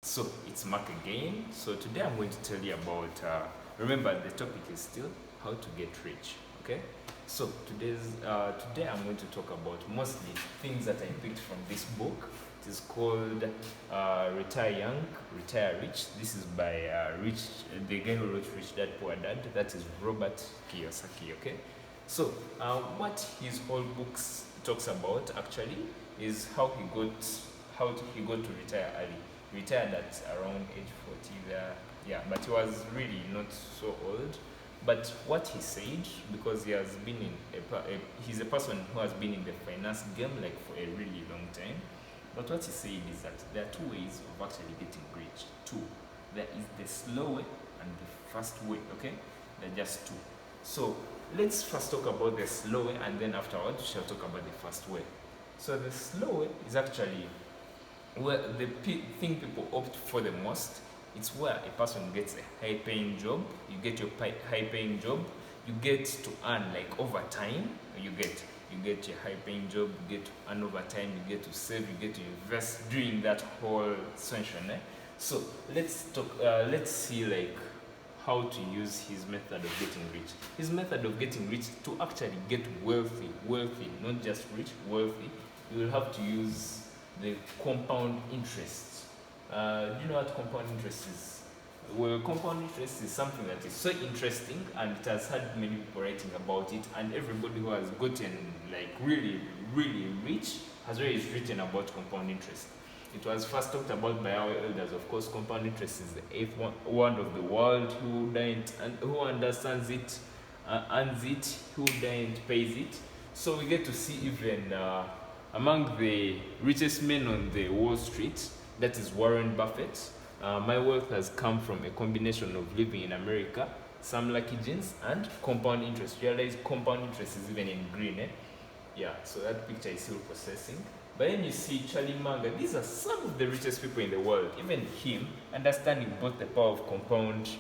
So it's Mark again. So today I'm going to tell you about, remember the topic is still how to get rich, okay? So today I'm going to talk about mostly things that I picked from this book. It is called Retire Young, Retire Rich. This is by the guy who wrote Rich Dad Poor Dad. That is Robert Kiyosaki, okay? So what his whole books talks about actually is how he got to retire early. Retired at around age 40 there, yeah, but he was really not so old. But what he said, because he has been he's a person who has been in the finance game like for a really long time. But what he said is that there are two ways of actually getting rich. Two. There is the slow way and the fast way, okay? They're just two. So let's first talk about the slow way, and then afterwards we shall talk about the fast way. So the slow way is actually where the thing people opt for the most. It's where a person gets a high paying job. You get your high paying job, you get to earn like over time. You get your high paying job, you get to earn over time, you get to save, you get to invest during that whole session. So let's see like how to use his method of getting rich. His method of getting rich to actually get wealthy, not just rich, wealthy. You will have to use the compound interest. Do you know what compound interest is? Well, compound interest is something that is so interesting, and it has had many people writing about it, and everybody who has gotten like really rich has always written about compound interest. It was first talked about by our elders. Of course, compound interest is the eighth wonder of the world. Who died and who understands it, earns it. Who died pays it. So we get to see even among the richest men on the Wall Street, that is Warren Buffett. My wealth has come from a combination of living in America, some lucky genes, and compound interest. Realize compound interest is even in green, Yeah, so that picture is still processing. But then you see Charlie Munger. These are some of the richest people in the world. Even him, understanding both the power of compound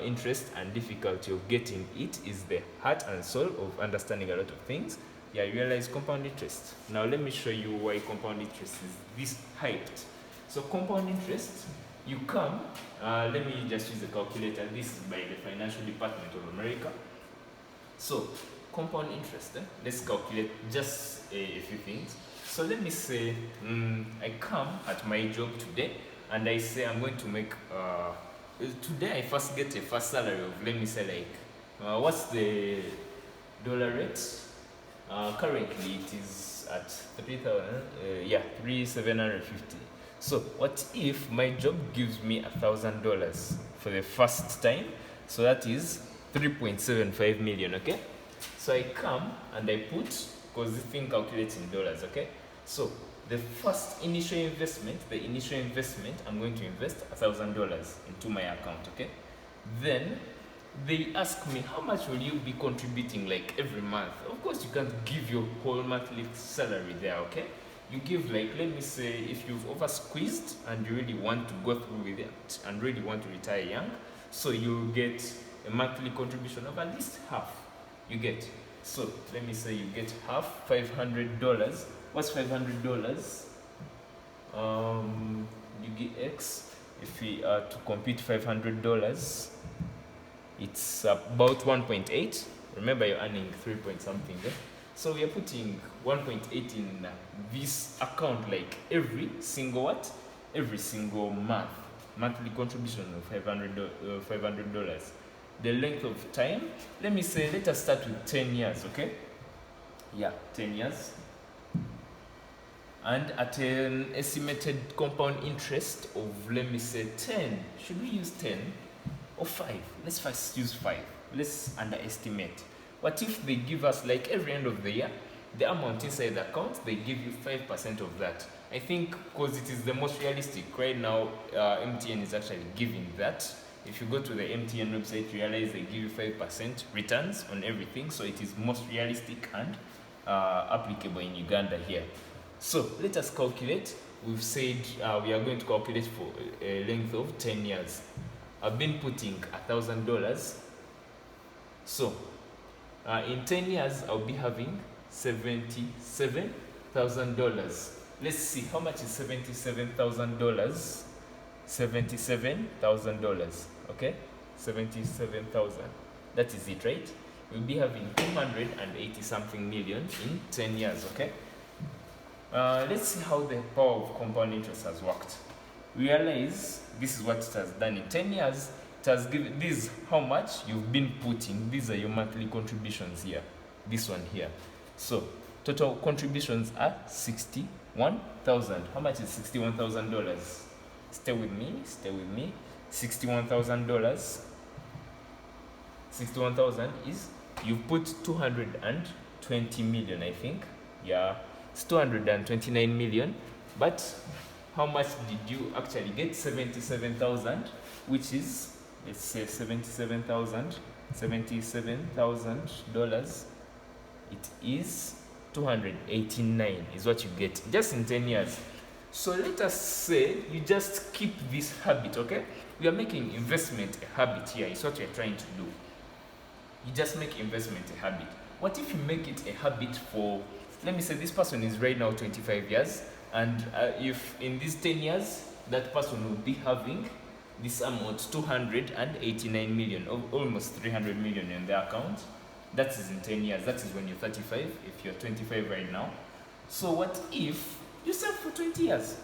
interest and difficulty of getting it is the heart and soul of understanding a lot of things. Yeah, you realize compound interest. Now let me show you why compound interest is this hyped. So compound interest, you come, let me just use a calculator. This is by the Financial Department of America. So compound interest, let's calculate just a few things. So let me say I come at my job today, and I say I'm going to make, today I first get a first salary of, let me say like, what's the dollar rate? Currently it is at 3,000, 3,750. So what if my job gives me $1,000 for the first time? So that is 3.75 million, okay? So I come and I put, because this thing calculates in dollars, okay? So the initial investment, I'm going to invest $1,000 into my account, okay? Then they ask me, how much will you be contributing like every month? Of course, you can't give your whole monthly salary there, okay? You give like, let me say, if you've over squeezed and you really want to go through with it and really want to retire young, so you'll get a monthly contribution of at least half. You get. So let me say you get half, $500. What's $500? You get X. If we are to compute $500, it's about 1.8. Remember, you're earning 3 point something there. So we are putting 1.8 in this account like every single month. Monthly contribution of $500. The length of time, let me say, let us start with 10 years, okay? Yeah, 10 years. And at an estimated compound interest of, let me say, 10. Should we use 10 or 5? Let's first use 5. Let's underestimate. What if they give us, like every end of the year, the amount inside the account, they give you 5% of that? I think because it is the most realistic. Right now, MTN is actually giving that. If you go to the MTN website, you realize they give you 5% returns on everything. So it is most realistic and applicable in Uganda here. So let us calculate. We've said we are going to calculate for a length of 10 years. I've been putting $1,000. So in 10 years, I'll be having $77,000. Let's see, how much is $77,000? $77,000. Okay, 77,000. That is it, right? We'll be having 280 something million in 10 years. Okay. Let's see how the power of compound interest has worked. Realize this is what it has done in 10 years. It has given this how much you've been putting. These are your monthly contributions here. This one here. So total contributions are 61,000. How much is $61,000? Stay with me. $61,000. 61,000 is you've put 220 million, I think. Yeah, it's 229 million. But how much did you actually get? 77,000, which is, let's say $77,000. It is 289 is what you get just in 10 years. So let us say you just keep this habit. Okay, we are making investment a habit here. It's what you're trying to do. You just make investment a habit. What if you make it a habit for, let me say this person is right now 25 years, and if in these 10 years that person will be having this amount, 289 million, almost 300 million in their account. That is in 10 years. That is when you're 35, if you're 25 right now. So what if you save for 20 years?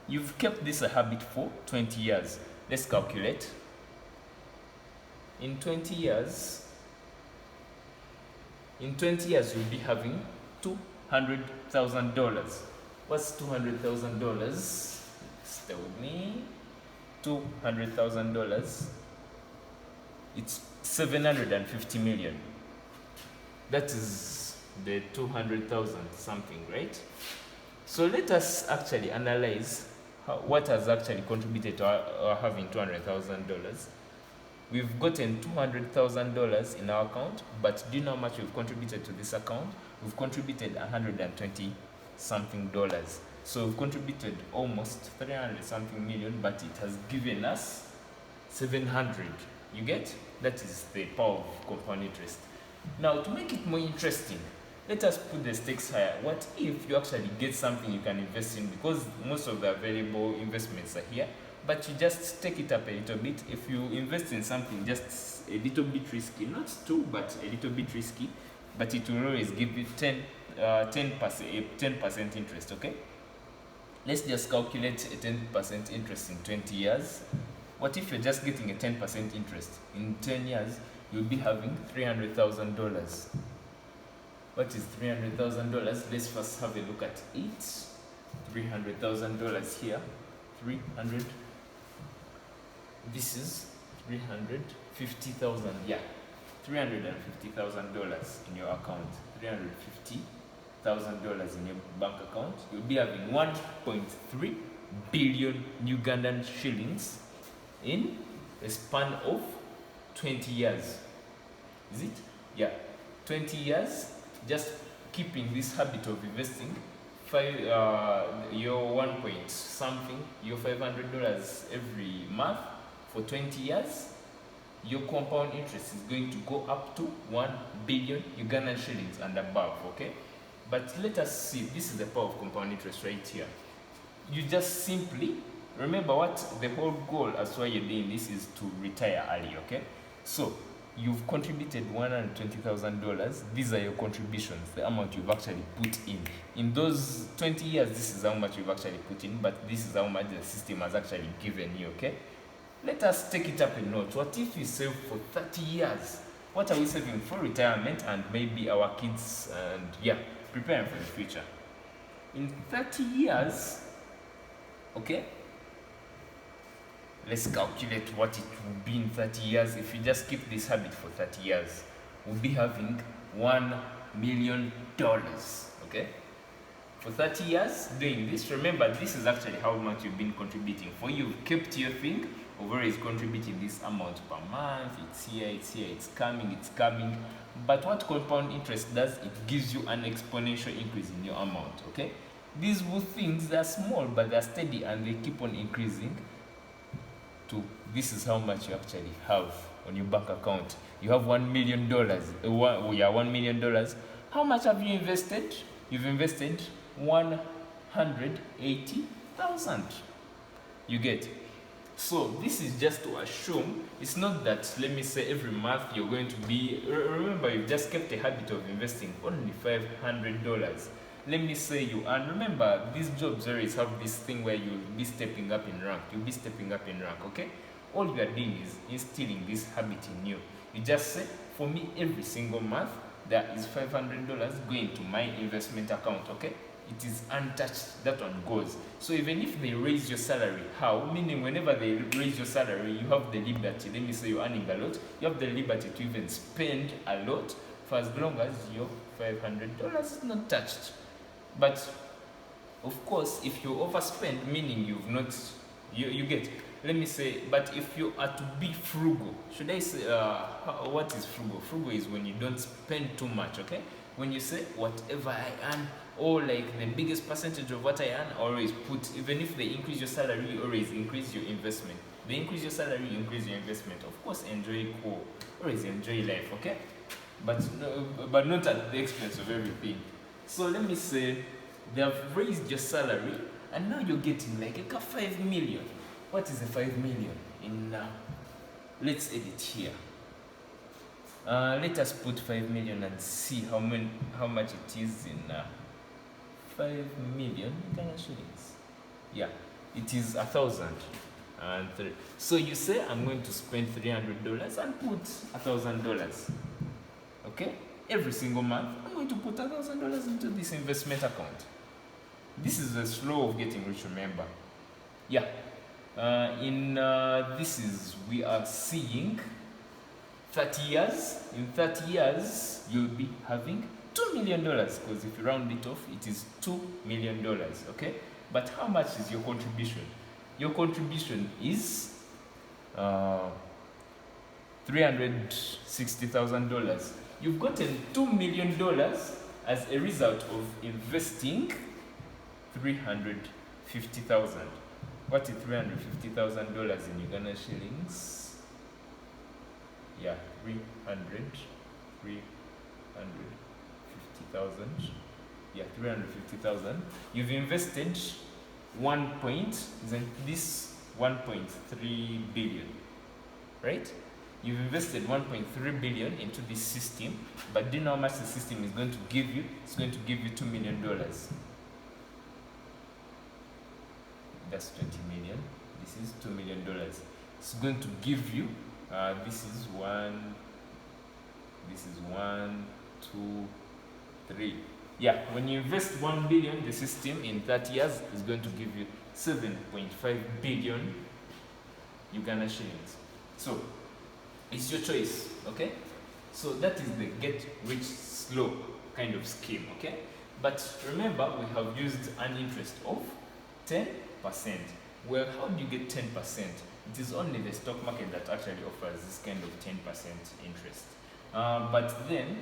You've kept this a habit for 20 years. Let's calculate. In 20 years, you'll be having $200,000. What's $200,000? Stay with me. $200,000. It's 750 million. That is the 200,000 something, right? So let us actually analyze what has actually contributed to our having $200,000. We've gotten $200,000 in our account, but do you know how much we've contributed to this account? We've contributed 120 something dollars. So we've contributed almost 300 something million, but it has given us 700. You get? That is the power of compound interest. Now, to make it more interesting, let us put the stakes higher. What if you actually get something you can invest in? Because most of the available investments are here, but you just take it up a little bit. If you invest in something just a little bit risky, not too, but a little bit risky, but it will always give you 10% interest, okay? Let's just calculate a 10% interest in 20 years. What if you're just getting a 10% interest? In 10 years, you'll be having $300,000. What is $300,000? Let's first have a look at it. $300,000 here. 300. This is 350,000. Yeah, $350,000 in your account. $350,000 in your bank account. You'll be having 1.3 billion Ugandan shillings in a span of 20 years. Is it? Yeah, 20 years. Just keeping this habit of investing. Your 1 point something, your $500 every month for 20 years. Your compound interest is going to go up to 1 billion Ugandan shillings and above. Okay, but let us see. This is the power of compound interest right here. You just simply remember what the whole goal as why you're doing this is to retire early. Okay, so you've contributed $120,000. These are your contributions, the amount you've actually put in. In those 20 years, this is how much you've actually put in, but this is how much the system has actually given you, okay? Let us take it up a notch. What if you save for 30 years? What are we saving for? Retirement and maybe our kids and, yeah, preparing for the future. In 30 years, okay? Let's calculate what it will be in 30 years. If you just keep this habit for 30 years, we'll be having $1 million, okay? For 30 years doing this, remember this is actually how much you've been contributing. For you've kept your thing, over is contributing this amount per month. It's here, it's coming. But what compound interest does, it gives you an exponential increase in your amount, okay? These things, they're small, but they're steady and they keep on increasing. This is how much you actually have on your bank account. You have $1 million. $1 million. How much have you invested? You've invested 180,000. You get. So this is just to assume. It's not that, let me say, every month you're going to be, remember, you've just kept a habit of investing only $500. Let me say you, and remember, these jobs always have this thing where you'll be stepping up in rank. You'll be stepping up in rank, okay? All you are doing is instilling this habit in you. You just say, for me, every single month, there is $500 going to my investment account, okay? It is untouched, that one goes. So even if they raise your salary, how? Meaning whenever they raise your salary, you have the liberty, let me say you're earning a lot, you have the liberty to even spend a lot for as long as your $500 is not touched. But of course, if you overspend, meaning you've not, you get, let me say, but if you are to be frugal, should I say, what is frugal? Frugal is when you don't spend too much, okay? When you say, whatever I earn, or like the biggest percentage of what I earn, always put, even if they increase your salary, you always increase your investment. They increase your salary, you increase your investment. Of course, enjoy cool, always enjoy life, okay? But not at the expense of everything. So let me say, they have raised your salary, and now you're getting like a 5 million. What is a 5 million in let's edit here. Let us put 5 million and see how much it is in 5 million Ghana shillings. Yeah, it is 1,000. So you say I'm going to spend $300 and put $1,000. Okay, every single month I'm going to put $1,000 into this investment account. This is the slow of getting rich, remember. Yeah. We are seeing 30 years. In 30 years, you'll be having $2 million, because if you round it off, it is $2 million, okay? But how much is your contribution? Your contribution is $360,000. You've gotten $2 million as a result of investing $350,000. What is $350,000 in Uganda shillings? Yeah, 350,000. Yeah, 350,000. You've invested 1.3 billion, right? You've invested 1.3 billion into this system, but do you know how much the system is going to give you? It's going to give you $2 million. That's 20 million. This is $2 million. It's going to give you, this is one, 2, 3. Yeah, when you invest 1 billion, the system in 30 years is going to give you 7.5 billion Uganda shillings. So it's your choice, okay? So that is the get rich slow kind of scheme, okay? But remember, we have used an interest of 10%. Well, how do you get 10%? It is only the stock market that actually offers this kind of 10% interest. But then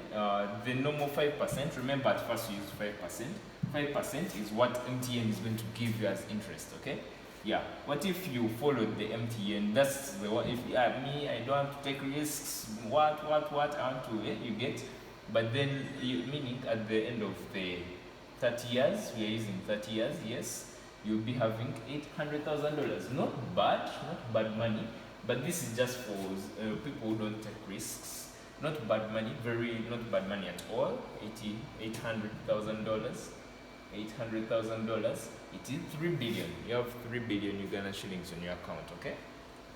the normal 5%, remember at first you use 5%. 5% is what MTN is going to give you as interest, okay? Yeah. What if you followed the MTN? That's the one. If me, I don't want to take risks. What I want to, you get. But then, meaning at the end of the 30 years, we are using 30 years, yes, you'll be having $800,000. Not bad money. But this is just for people who don't take risks. Not bad money, not bad money at all. $800,000. $800,000. It is 3 billion. You have 3 billion Uganda shillings on your account, okay?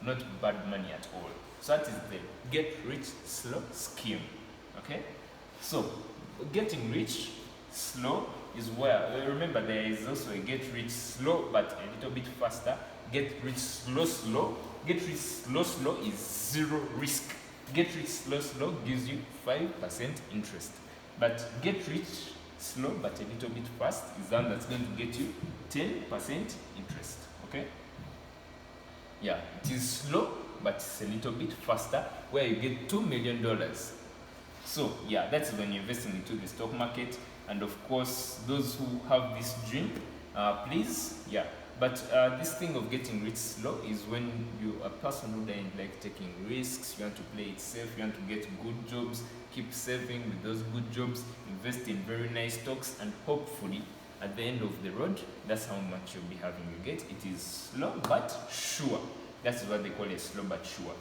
Not bad money at all. So that is the get rich slow scheme, okay? So getting rich slow is where, remember, there is also a get rich slow but a little bit faster. Get rich slow. Get rich slow is 0 risk. Get rich slow gives you 5% interest. But get rich slow but a little bit fast is one that's going to get you 10% interest, okay? Yeah, it is slow but it's a little bit faster, where you get $2 million. So yeah, that's when you're investing into the stock market. And of course, those who have this dream, please, yeah. But this thing of getting rich slow is when you're a person who doesn't like taking risks. You want to play it safe, you want to get good jobs, keep saving with those good jobs, invest in very nice stocks, and hopefully at the end of the road, that's how much you'll be having. You get, it is slow but sure. That's what they call it, slow but sure.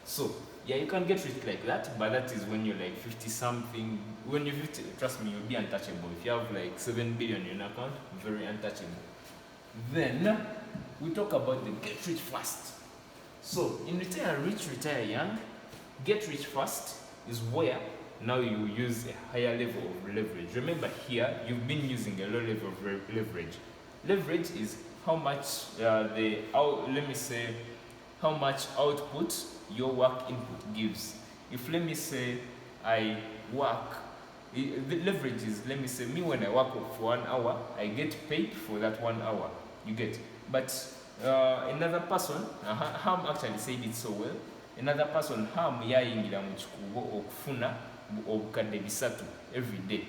So yeah, you can get rich like that, but that is when you're like 50 something. When you're 50, trust me, you'll be untouchable. If you have like 7 billion in your account, very untouchable. Then we talk about the get rich fast. So in retire rich, retire young, get rich fast is where now you use a higher level of leverage. Remember here, you've been using a low level of leverage. Leverage is how much let me say, how much output your work input gives. If let me say I work, the leverage is, let me say me when I work for 1 hour, I get paid for that 1 hour. You get, but another person, Ham actually said it so well. Another person, Ham yayingira mu kikuubo okufuna obukadde bisatu every day.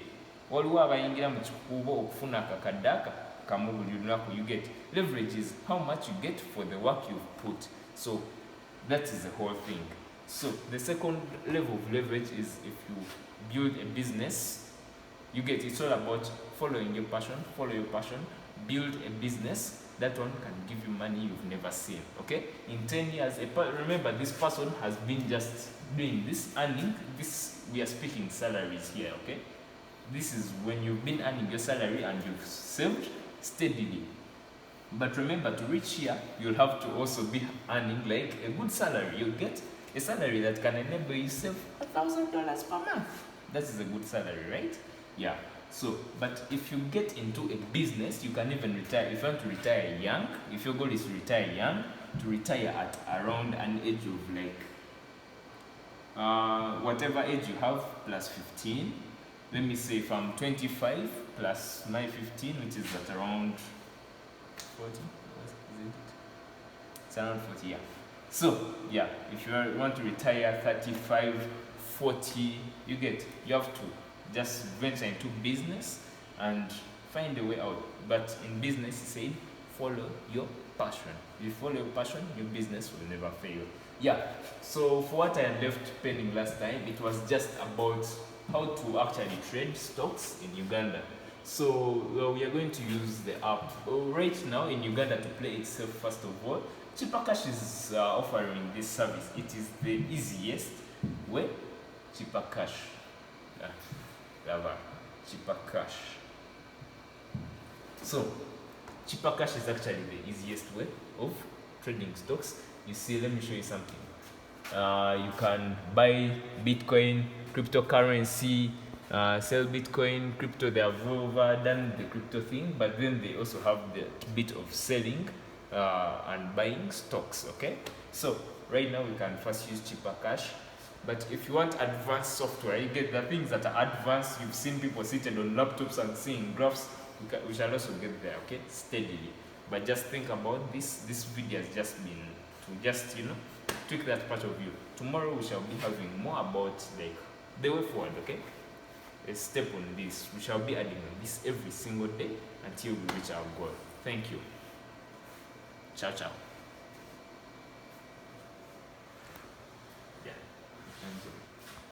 Waliwo abayingira mu kikuubo okufuna akakadde aka kamu buli lunaku. You get, leverage is how much you get for the work you've put. So that is the whole thing. So the second level of leverage is if you build a business. You get, it's all about following your passion, build a business. That one can give you money you've never seen. Okay, in 10 years, remember this person has been just doing this, earning this. We are speaking salaries here. Okay, this is when you've been earning your salary and you've saved steadily. But remember, to reach here, you'll have to also be earning like a good salary. You'll get a salary that can enable you save $1,000 per month. That is a good salary, right? Yeah. So, but if you get into a business, you can even retire. If you want to retire young, if your goal is to retire young, to retire at around an age of like, whatever age you have plus 15. Let me say if I'm 25 plus my 15, which is at around 40, is it? It's around 40, yeah. So, yeah, if you want to retire 35, 40, you have to just venture into business and find a way out. But in business, he said, follow your passion. If you follow your passion, your business will never fail. Yeah, so for what I had left pending last time, it was just about how to actually trade stocks in Uganda. So we are going to use the app right now in Uganda to play itself. First of all, Chipper Cash is offering this service. It is the easiest way. Chipper Cash. Chipper Cash. So Chipper Cash is actually the easiest way of trading stocks. You see, let me show you something. You can buy Bitcoin, cryptocurrency, sell Bitcoin, crypto. They have done the crypto thing, but then they also have the bit of selling and buying stocks. Okay, so right now we can first use Chipper Cash. But if you want advanced software, you get the things that are advanced. You've seen people seated on laptops and seeing graphs. We shall also get there, okay, steadily. But just think about this. This video has just been to just, tweak that part of you. Tomorrow we shall be having more about like the way forward, okay? A step on this. We shall be adding on this every single day until we reach our goal. Thank you. Ciao, ciao. Yeah.